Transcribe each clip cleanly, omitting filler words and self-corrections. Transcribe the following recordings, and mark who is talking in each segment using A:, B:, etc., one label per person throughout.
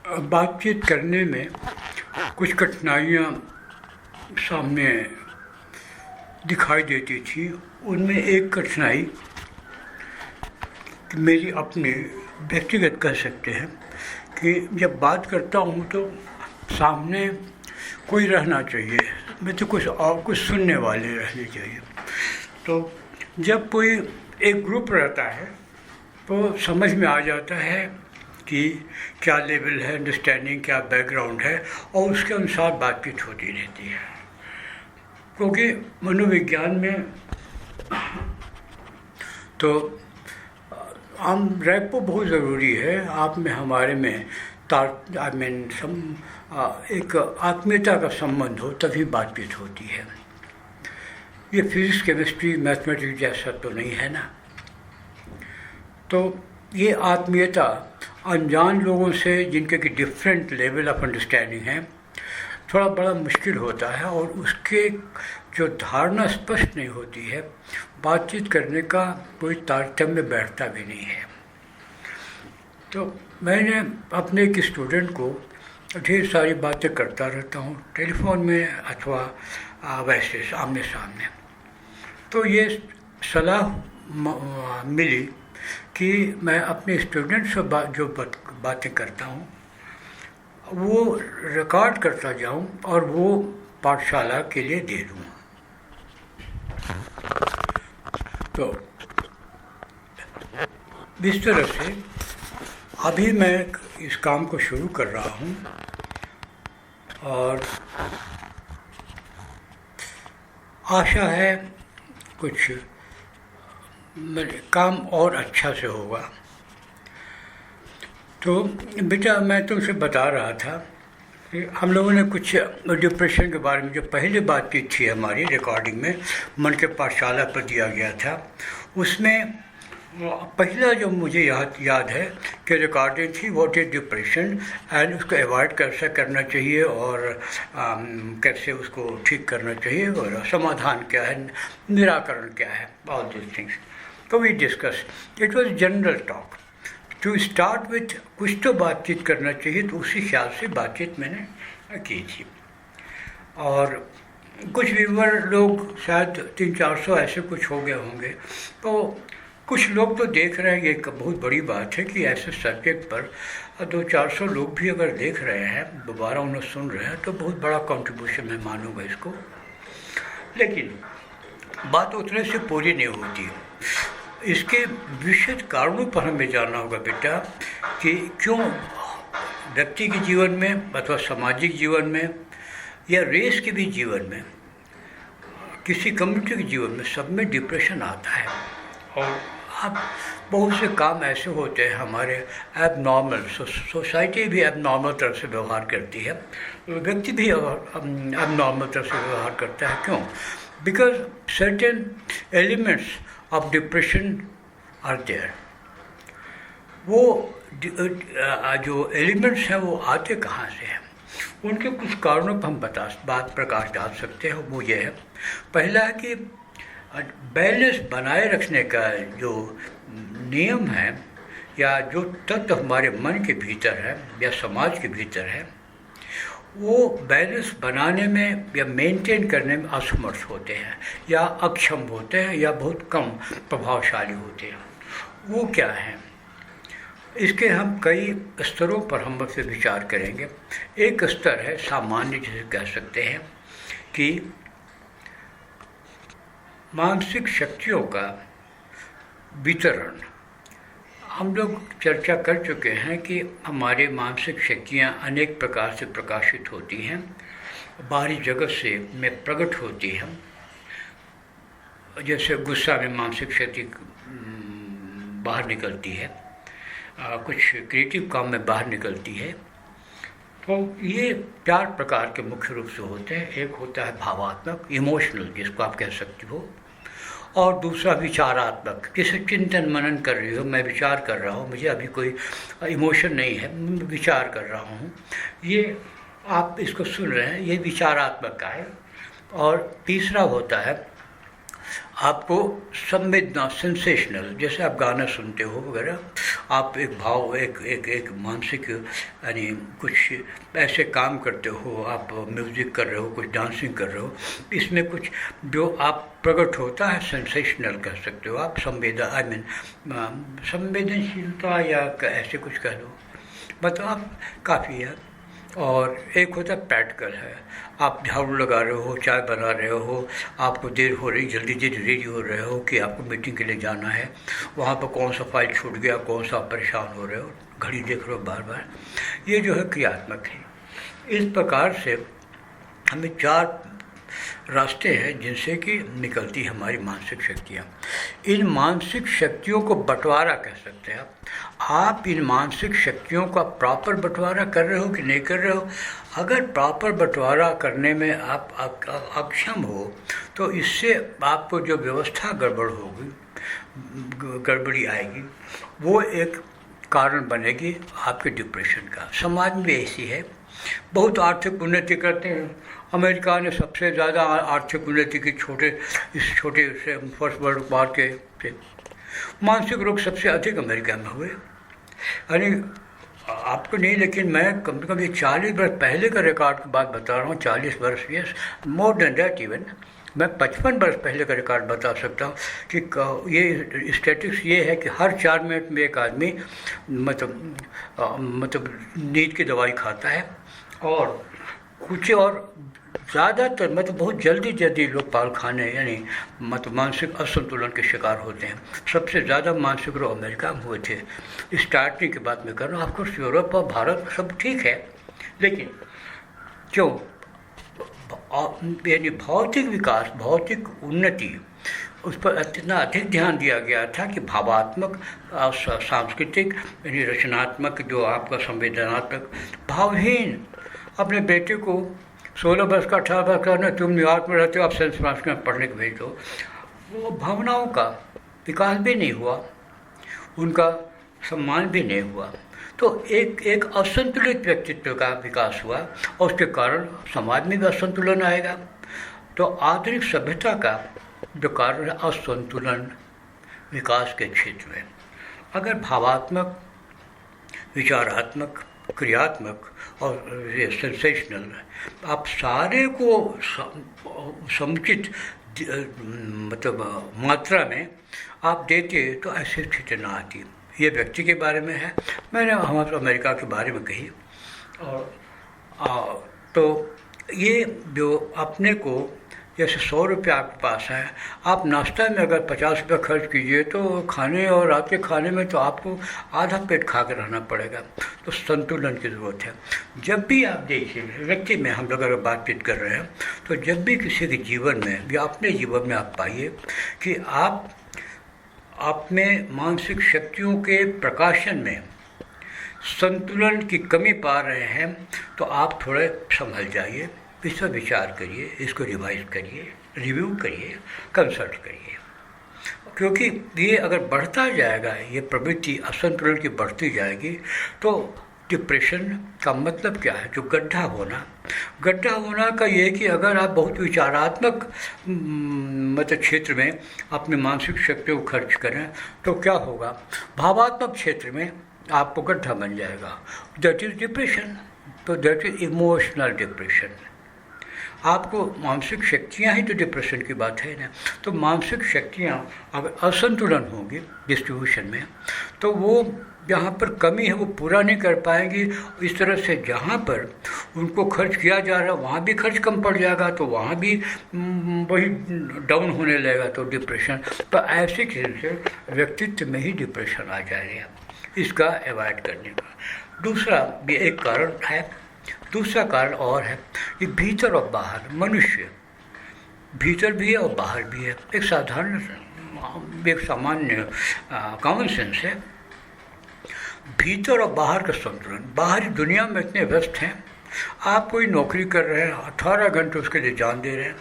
A: बातचीत करने में कुछ कठिनाइयाँ सामने दिखाई देती थी। उनमें एक कठिनाई मेरी अपनी व्यक्तिगत कह सकते हैं कि जब बात करता हूँ तो सामने कोई रहना चाहिए, मैं तो कुछ सुनने वाले रहने चाहिए। तो जब कोई एक ग्रुप रहता है तो समझ में आ जाता है कि क्या लेवल है अंडरस्टैंडिंग, क्या बैकग्राउंड है, और उसके अनुसार बातचीत होती रहती है। क्योंकि मनोविज्ञान में तो हम रैपो बहुत ज़रूरी है, आप में हमारे में एक आत्मीयता का संबंध हो तभी बातचीत होती है। ये फिजिक्स केमिस्ट्री मैथमेटिक्स जैसा तो नहीं है ना। तो ये आत्मीयता अनजान लोगों से जिनके कि डिफरेंट लेवल ऑफ अंडरस्टैंडिंग है थोड़ा बड़ा मुश्किल होता है, और उसके जो धारणा स्पष्ट नहीं होती है, बातचीत करने का कोई तारतम्य बैठता भी नहीं है। तो मैंने अपने एक स्टूडेंट को ढेर सारी बातें करता रहता हूँ टेलीफोन में अथवा वैसे आमने सामने। तो ये सलाह मिली कि मैं अपने स्टूडेंट से जो बातें करता हूँ वो रिकॉर्ड करता जाऊँ और वो पाठशाला के लिए दे दूँ। तो इस तरह से अभी मैं इस काम को शुरू कर रहा हूँ और आशा है कुछ काम और अच्छा से होगा। तो बेटा मैं तुमसे बता रहा था कि हम लोगों ने कुछ डिप्रेशन के बारे में जो पहले बातचीत थी हमारी रिकॉर्डिंग में मन के पाठशाला पर दिया गया था, उसमें पहला जो मुझे याद है कि रिकॉर्डिंग थी व्हाट इज डिप्रेशन एंड उसको अवॉइड कैसे करना चाहिए और कैसे उसको ठीक करना चाहिए और समाधान क्या है, निराकरण क्या है, ऑल दिस थिंग्स। तो we discuss, it was general talk to start with. कुछ तो बातचीत करना चाहिए, तो उसी ख्याल से बातचीत मैंने की थी। और कुछ व्यूवर लोग शायद 300-400 ऐसे कुछ हो गए होंगे। तो कुछ लोग तो देख रहे हैं, ये एक बहुत बड़ी बात है कि ऐसे सब्जेक्ट पर 200-400 लोग भी अगर देख रहे हैं, दोबारा उन्हें सुन रहे हैं, तो बहुत बड़ा कंट्रीब्यूशन मैं मानूंगा इसको। लेकिन बात उतने से पूरी नहीं होती। इसके विशेष कारणों पर हमें जानना होगा बेटा कि क्यों व्यक्ति के जीवन में अथवा सामाजिक जीवन में या रेस के भी जीवन में, किसी कम्युनिटी के जीवन में, सब में डिप्रेशन आता है। और अब बहुत से काम ऐसे होते हैं हमारे एबनॉर्मल, सोसाइटी भी एबनॉर्मल तरह से व्यवहार करती है, व्यक्ति भी एबनॉर्मल तरह से व्यवहार करता है। क्यों? Because certain elements of depression are there. वो जो एलिमेंट्स हैं वो आते कहाँ से हैं, उनके कुछ कारणों पर हम बात प्रकाश डाल सकते हैं। वो ये है, पहला है कि बैलेंस बनाए रखने का जो नियम है या जो तत्व हमारे मन के भीतर है या समाज के भीतर है, वो बैलेंस बनाने में या मेंटेन करने में असमर्थ होते हैं या अक्षम होते हैं या बहुत कम प्रभावशाली होते हैं। वो क्या है, इसके हम कई स्तरों पर हम उससे विचार करेंगे। एक स्तर है सामान्य, जिसे कह सकते हैं कि मानसिक शक्तियों का वितरण। हम लोग चर्चा कर चुके हैं कि हमारे मानसिक शक्तियाँ अनेक प्रकार से प्रकाशित होती हैं, बाहरी जगत से में प्रकट होती हैं। जैसे गुस्सा में मानसिक शक्ति बाहर निकलती है, कुछ क्रिएटिव काम में बाहर निकलती है। तो ये 4 प्रकार के मुख्य रूप से होते हैं। एक होता है भावात्मक, इमोशनल, जिसको आप कह सकते हो, और दूसरा विचारात्मक, जिसे चिंतन मनन कर रही हो, मैं विचार कर रहा हूँ, मुझे अभी कोई इमोशन नहीं है, विचार कर रहा हूँ, ये आप इसको सुन रहे हैं, ये विचारात्मक का है। और तीसरा होता है आपको संवेदना, सेंसेशनल, जैसे आप गाना सुनते हो वगैरह, आप एक भाव, एक मानसिक यानी कुछ ऐसे काम करते हो, आप म्यूज़िक कर रहे हो, कुछ डांसिंग कर रहे हो, इसमें कुछ जो आप प्रकट होता है, सेंसेशनल कह सकते हो आप, संवेदनशीलता या ऐसे कुछ कह लो, मतलब आप काफ़ी है। और एक होता है प्रैक्टिकल है, आप झाड़ू लगा रहे हो, चाय बना रहे हो, आपको देर हो रही, जल्दी जल्दी रेडी हो रहे हो कि आपको मीटिंग के लिए जाना है, वहाँ पर कौन सा फाइल छूट गया, कौन सा आप परेशान हो रहे हो, घड़ी देख रहे हो बार बार, ये जो है क्रियात्मक है। इस प्रकार से हमें 4 रास्ते हैं जिनसे कि निकलती है हमारी मानसिक शक्तियाँ। इन मानसिक शक्तियों को बंटवारा कह सकते हैं आप इन मानसिक शक्तियों का प्रॉपर बंटवारा कर रहे हो कि नहीं कर रहे हो। अगर प्रॉपर बंटवारा करने में आप अक्षम हो तो इससे आपको जो व्यवस्था गड़बड़ होगी, गड़बड़ी आएगी, वो एक कारण बनेगी आपके डिप्रेशन का। समाज में ऐसी है, बहुत आर्थिक उन्नति करते हैं, अमेरिका ने सबसे ज़्यादा आर्थिक उन्नति की इस छोटे से फर्स्ट वर्ल्ड वॉर के से मानसिक रोग सबसे अधिक अमेरिका में हुए। यानी आपको नहीं, लेकिन मैं कम से कम 40 वर्ष पहले का रिकॉर्ड की बात बता रहा हूँ। 40 वर्ष, yes, more than that even, मैं 55 वर्ष पहले का रिकॉर्ड बता सकता हूँ कि ये स्टैटिस्टिक्स ये है कि हर 4 मिनट में एक आदमी मतलब नींद की दवाई खाता है, और कुछ और ज़्यादातर मतलब बहुत जल्दी लोग पागल खाने यानी मतलब मानसिक असंतुलन के शिकार होते हैं। सबसे ज़्यादा मानसिक रोग अमेरिका में हुए थे। स्टार्टिंग की बात मैं कर रहा हूँ। ऑफकोर्स यूरोप और भारत सब ठीक है, लेकिन क्यों, यानी भौतिक विकास, भौतिक उन्नति, उस पर इतना अधिक ध्यान दिया गया था कि भावात्मक, सांस्कृतिक यानी रचनात्मक, जो आपका संवेदनात्मक, भावहीन अपने बेटे को 16 वर्ष का 18 वर्ष का ना, तुम न्यूयॉर्क में रहते हो, आप सैन फ्रांसिस्को में पढ़ने के भेज दो, वो भावनाओं का विकास भी नहीं हुआ, उनका सम्मान भी नहीं हुआ। तो एक असंतुलित व्यक्तित्व का विकास हुआ, और उसके कारण समाज में भी असंतुलन आएगा। तो आधुनिक सभ्यता का जो कारण है असंतुलन विकास के क्षेत्र में। अगर भावात्मक, विचारात्मक, क्रियात्मक और ये सेंसेशनल, आप सारे को समुचित मतलब मात्रा में आप देते तो ऐसी स्थिति ना आती। ये व्यक्ति के बारे में है, मैंने हमारे अमेरिका के बारे में कही। और तो ये जो अपने को, जैसे 100 रुपये आपके पास है, आप नाश्ता में अगर 50 रुपये खर्च कीजिए तो खाने और रात के खाने में तो आपको आधा पेट खा कर रहना पड़ेगा। तो संतुलन की ज़रूरत है। जब भी आप देखिए, व्यक्ति में हम लोग अगर बातचीत कर रहे हैं, तो जब भी किसी के जीवन में या अपने जीवन में आप पाइए कि आप में मानसिक शक्तियों के प्रकाशन में संतुलन की कमी पा रहे हैं, तो आप थोड़े संभल जाइए, इस पर विचार करिए, इसको रिवाइज करिए, रिव्यू करिए, कंसल्ट करिए। क्योंकि ये अगर बढ़ता जाएगा, ये प्रवृत्ति असंतुलन की बढ़ती जाएगी, तो डिप्रेशन का मतलब क्या है, जो गड्ढा होना का ये है कि अगर आप बहुत विचारात्मक मतलब क्षेत्र में अपने मानसिक शक्ति को खर्च करें तो क्या होगा, भावात्मक क्षेत्र में आपको गड्ढा बन जाएगा, दैट इज़ डिप्रेशन। तो दैट इज़ इमोशनल डिप्रेशन। आपको मानसिक शक्तियाँ ही तो डिप्रेशन की बात है ना। तो मानसिक शक्तियाँ अगर असंतुलन होंगी डिस्ट्रीब्यूशन में, तो वो जहाँ पर कमी है वो पूरा नहीं कर पाएंगी। इस तरह से जहाँ पर उनको खर्च किया जा रहा है वहाँ भी खर्च कम पड़ जाएगा, तो वहाँ भी वही डाउन होने लगेगा, तो डिप्रेशन। तो ऐसे किस्म से व्यक्तित्व में ही डिप्रेशन आ जाएगा। इसका अवॉइड करने का दूसरा भी एक कारण है। दूसरा कारण और है कि भीतर और बाहर, मनुष्य भीतर भी है और बाहर भी है। एक साधारण, एक सामान्य कॉमन सेंस है, भीतर और बाहर का संतुलन। बाहरी दुनिया में इतने व्यस्त हैं, आप कोई नौकरी कर रहे हैं, 18 घंटे उसके लिए जान दे रहे हैं,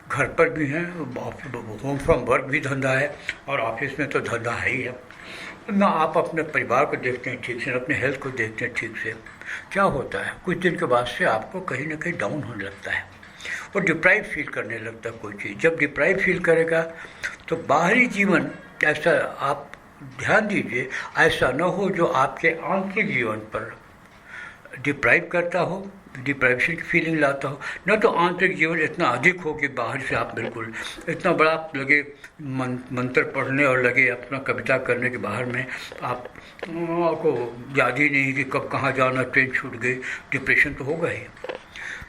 A: घर पर भी हैं, होम फ्रॉम वर्क भी धंधा है, और ऑफिस में तो धंधा है ही है ना। आप अपने परिवार को देखते हैं ठीक से, अपने हेल्थ को देखते हैं ठीक से। क्या होता है, कुछ दिन के बाद से आपको कहीं ना कहीं डाउन होने लगता है। वो डिप्राइव फील करने लगता है कोई चीज़। जब डिप्राइव फील करेगा तो बाहरी जीवन ऐसा, आप ध्यान दीजिए, ऐसा न हो जो आपके आंतरिक जीवन पर डिप्राइव करता हो, डिप्रेशन की फीलिंग लाता हो। न तो आंतरिक जीवन इतना अधिक हो कि बाहर से आप बिल्कुल इतना बड़ा लगे मंत्र पढ़ने और लगे अपना कविता करने के बाहर में आपको याद ही नहीं कि कब कहाँ जाना, ट्रेन छूट गई, डिप्रेशन तो होगा ही।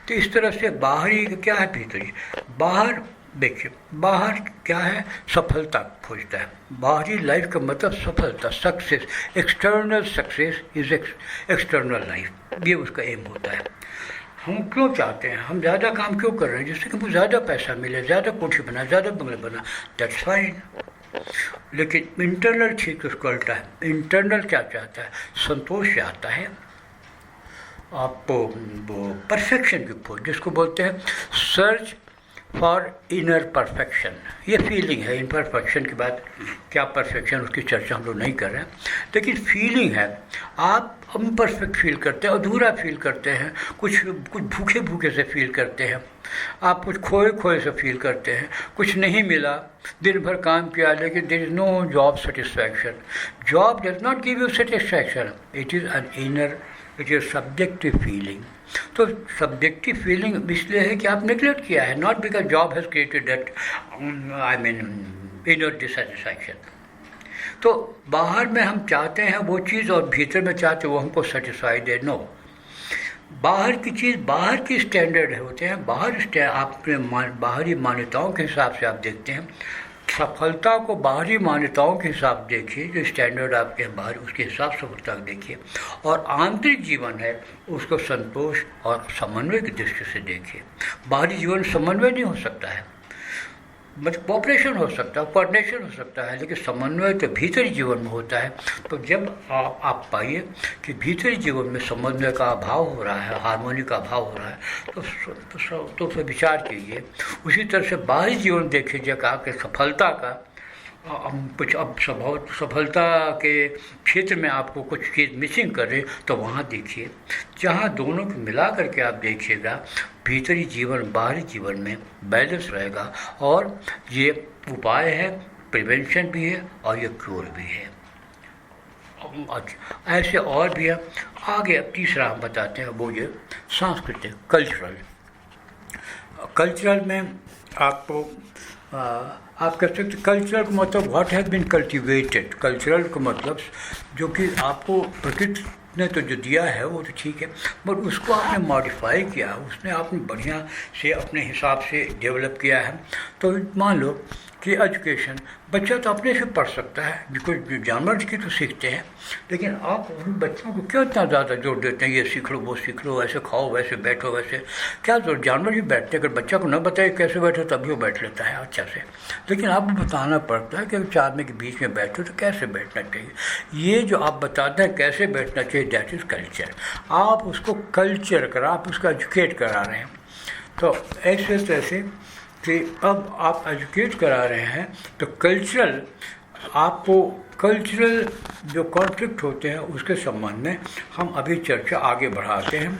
A: तो इस तरह से बाहरी क्या है, भीतरी। बाहर देखिए, बाहर क्या है, सफलता खोजता है। बाहरी लाइफ का मतलब सफलता, success, external success is external life, ये उसका एम होता है। हम क्यों चाहते हैं, हम ज़्यादा काम क्यों कर रहे हैं, जिससे कि हमको ज़्यादा पैसा मिले, ज़्यादा कोठी बना, ज़्यादा बंगले बना, दैट्स फाइन। लेकिन इंटरनल ठीक उसको उल्टा है। इंटरनल क्या चाहता है, संतोष चाहता है, आपको वो परफेक्शन की खोज, जिसको बोलते हैं सर्च फॉर इनर परफेक्शन। ये फीलिंग है। इनपरफेक्शन के बाद क्या परफेक्शन, उसकी चर्चा हम लोग नहीं कर रहे हैं, लेकिन फीलिंग है। आप इम्परफेक्ट फील करते हैं, अधूरा फील करते हैं, कुछ भूखे भूखे से फील करते हैं, आप कुछ खोए खोए से फील करते हैं, कुछ नहीं मिला, दिन भर काम किया लेकिन there is no job satisfaction. Job does not give you satisfaction, it is an inner, it is subjective feeling. तो सब्जेक्टिव फीलिंग इसलिए है कि आप नेगलेक्ट किया है, not because job has created that I mean inner dissatisfaction. तो बाहर में हम चाहते हैं वो चीज़ और भीतर में चाहते वो हमको सेटिस्फाई दे। नो, बाहर की चीज़ बाहर की स्टैंडर्ड होते हैं, आपने बाहरी मान्यताओं के हिसाब से आप देखते हैं। सफलता को बाहरी मान्यताओं के हिसाब देखिए, जो स्टैंडर्ड आपके हैं बाहर, उसके हिसाब से सफलता देखिए। और आंतरिक जीवन है उसको संतोष और समन्वय की दृष्टि से देखिए। बाहरी जीवन समन्वय नहीं हो सकता है, मतलब कोऑपरेशन हो सकता है, कोऑर्डिनेशन हो सकता है, लेकिन समन्वय तो भीतरी जीवन में होता है। तो जब आप पाइए कि भीतरी जीवन में समन्वय का अभाव हो रहा है, हार्मोनी का अभाव हो रहा है, तो फिर विचार कीजिए। उसी तरह से बाहरी जीवन देखिए, कहा कि सफलता का कुछ अब सफलता के क्षेत्र में आपको कुछ चीज़ मिसिंग कर रहे, तो वहाँ देखिए। जहाँ दोनों को मिला करके आप देखिएगा, भीतरी जीवन बाहरी जीवन में बैलेंस रहेगा। और ये उपाय है, प्रिवेंशन भी है और ये क्योर भी है। ऐसे और भी है। आगे अब तीसरा हम बताते हैं, वो ये सांस्कृतिक, कल्चरल में आपको आप कह सकते कल्चरल का मतलब what has been cultivated. Cultural का मतलब जो कि आपको प्रकृति ने तो जो दिया है वो तो ठीक है, बट उसको आपने मॉडिफाई किया, उसने आपने बढ़िया से अपने हिसाब से डेवलप किया है। तो मान लो कि एजुकेशन, बच्चा तो अपने से पढ़ सकता है, बिकॉज जानवर की तो सीखते हैं, लेकिन आप उन बच्चों को क्यों इतना ज़्यादा जोर देते हैं, ये सीख लो, वो सीख लो, ऐसे खाओ, वैसे बैठो, वैसे क्या जोर, जानवर भी बैठते हैं। अगर बच्चा को न बताए कैसे बैठो तभी वो बैठ लेता है अच्छा से, लेकिन आपको बताना पड़ता है कि 4 आदमी के बीच में बैठो तो कैसे बैठना चाहिए। ये जो आप बताते हैं कैसे बैठना चाहिए, दैट इज़ कल्चर। आप उसको कल्चर करा, आप उसको एजुकेट करा रहे हैं। तो ऐसे तरह से कि अब आप एजुकेट करा रहे हैं, तो कल्चरल, आपको कल्चरल जो कॉन्फ्लिक्ट होते हैं उसके संबंध में हम अभी चर्चा आगे बढ़ाते हैं।